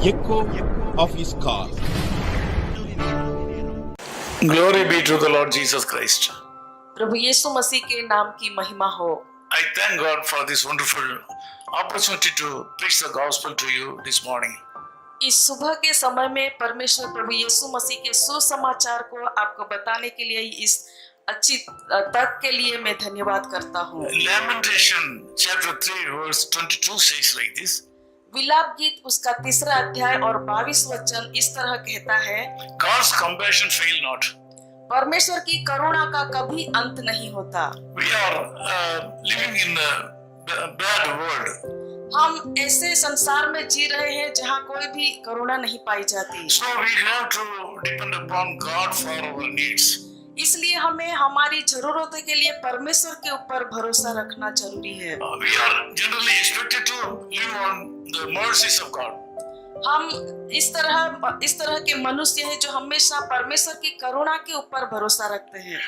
echo of his call. Glory be to the Lord Jesus Christ. प्रभु यीशु मसीह के नाम की महिमा हो। I thank God for this wonderful opportunity to preach the gospel to you this morning. इस सुबह के समय में परमेश्वर प्रभु यीशु मसीह के सुसमाचार को आपको बताने के लिए इस अच्छी तक के लिए मैं धन्यवाद करता हूँ। Lamentation chapter 3 verse 22 says like this. विलाप गीत उसका 3 अध्याय और 22 वचन इस तरह कहता है, God's compassion fail not. परमेश्वर की करुणा का कभी अंत नहीं होता। We are living in a bad world. हम ऐसे संसार में जी रहे हैं जहाँ कोई भी करुणा नहीं पाई जाती। So we have to depend upon God for our needs. इसलिए हमें हमारी जरूरतों के लिए परमेश्वर के ऊपर भरोसा रखना जरूरी है। We are generally expected to live on the mercies of God. हम इस तरह के मनुष्य हैं जो हमेशा परमेश्वर की करुणा के ऊपर भरोसा रखते हैं।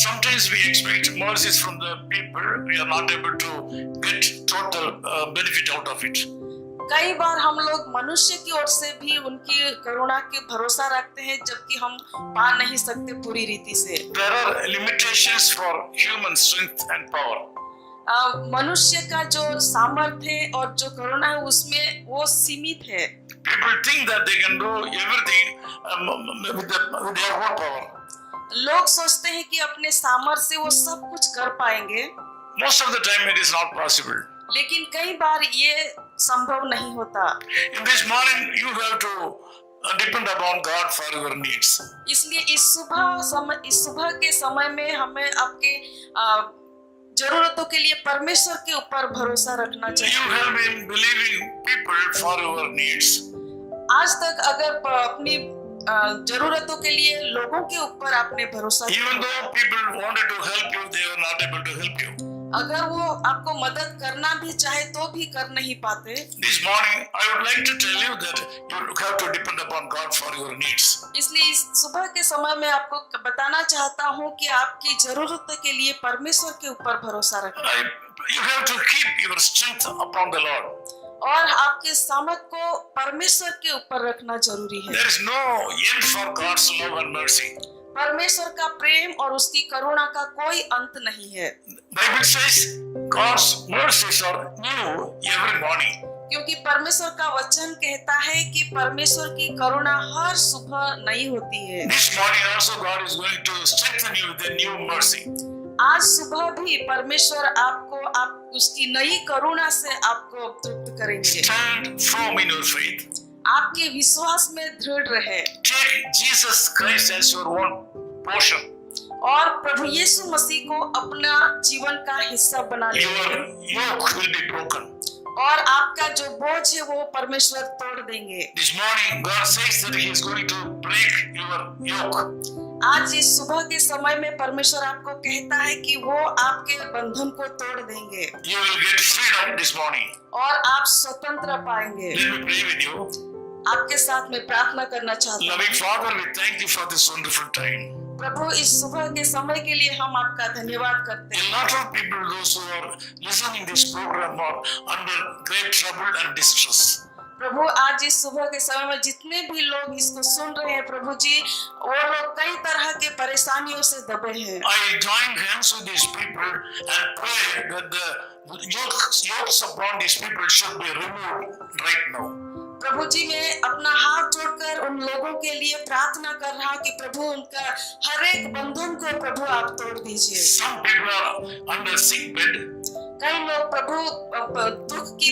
Sometimes we expect mercies from the people. We are not able to get total benefit out of it. कई बार हम लोग मनुष्य की ओर से भी उनकी करुणा के भरोसा रखते हैं, जबकि हम पा नहीं सकते पूरी रीति से। There are limitations for human strength and power. मनुष्य का जो सामर्थ्य और जो करुणा है उसमें वो सीमित है। People think that they can do everything with their own power. लोग सोचते हैं कि अपने सामर्थ्य से वो सब कुछ कर पाएंगे। Most of the time it is not possible. लेकिन कई बार ये संभव नहीं होता। In this morning you have to depend upon God for your needs. इसलिए इस सुबह के समय में हमें आपके जरूरतों के लिए परमेश्वर के ऊपर भरोसा रखना चाहिए। You have been believing people for your needs. आज तक अगर अपनी जरूरतों के लिए लोगों के ऊपर आपने भरोसा किया, Even though people wanted to help you, they were not able to help you. अगर वो आपको मदद करना भी चाहे तो भी कर नहीं पाते। This morning, I would like to tell you that you have to depend upon God for your needs. इसलिए इस सुबह के समय में आपको बताना चाहता हूँ कि आपकी जरूरतों के लिए परमेश्वर के ऊपर भरोसा रखें। You have to keep your strength upon the Lord. और आपके सामर्थ को परमेश्वर के ऊपर रखना जरूरी है। There is no end for God's love and mercy. परमेश्वर का प्रेम और उसकी करुणा का कोई अंत नहीं है। Bible says God's mercies are new every morning. क्योंकि परमेश्वर का वचन कहता है कि परमेश्वर की करुणा हर सुबह नई होती है। This morning also God is going to strengthen you with a new mercy. आज सुबह भी परमेश्वर आप उसकी नई करुणा से आपको तृप्त करेंगे। Stand firm in your faith. आपके विश्वास में दृढ़ रहे। Take Jesus Christ as your own portion. और प्रभु यीशु मसीह को अपना जीवन का हिस्सा बना ले। Your yoke will be broken. और आपका जो बोझ है वो परमेश्वर तोड़ देंगे। This morning God says that He is going to break your yoke. आज इस सुबह के समय में परमेश्वर आपको कहता है कि वो आपके बंधन को तोड़ देंगे। You will get freedom this morning. और आप स्वतंत्र पाएंगे। Let me pray with you. आपके साथ में प्रार्थना करना चाहता हूँ। Loving Father, we thank you for this wonderful time. प्रभु इस सुबह के समय के लिए हम आपका धन्यवाद करते A हैं। lot of people, those who are listening this program, are under great trouble and distress. प्रभु आज इस सुबह के समय में जितने भी लोग इसको सुन रहे हैं प्रभु जी, वो लोग कई तरह के परेशानियों से दबे हैं। I join hands with these people and pray that the yokes upon these people should be removed right now. प्रभु जी मैं अपना हाथ जोड़कर उन लोगों के लिए प्रार्थना कर रहा कि प्रभु उनका हर एक बंधन को प्रभु आप तोड़ दीजिए। Some people are under sick bed. कई लोग प्रभु दुख की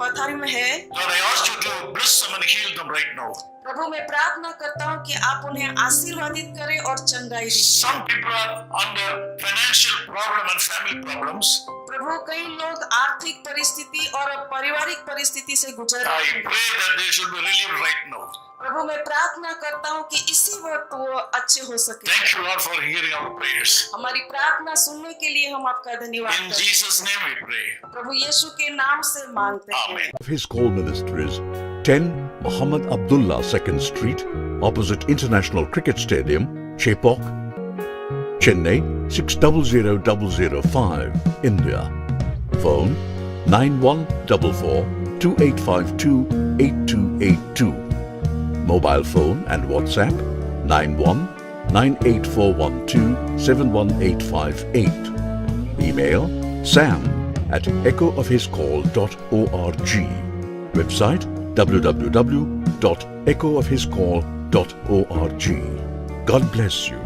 पथारी में है। Lord, I ask you to bless them and heal them right now. प्रभु मैं प्रार्थना करता हूँ कि आप उन्हें आशीर्वादित करें और चंगाई दीजिए। Some people are under financial problem and family problems. प्रभु कई लोग आर्थिक परिस्थिति और पारिवारिक परिस्थिति से गुजर रहे I हैं। pray that they should be relieved right now. प्रभु मैं प्रार्थना करता हूँ कि इसी वक्त वो अच्छे हो सके। Thank you, Lord, for hearing our prayers. हमारी प्रार्थना सुनने के लिए हम आपका धन्यवाद In करते हैं। Jesus' name we pray. प्रभु यीशु के नाम से मांगते हैं। Amen. His call ministries 10 Muhammad Abdullah 2nd Street, opposite International Cricket Stadium, Chepauk, Chennai 600005, India. Phone 9144 2852-8282. Mobile phone and WhatsApp 919841271858. Email sam@echoofhiscall.org. Website www.echoofhiscall.org. God bless you.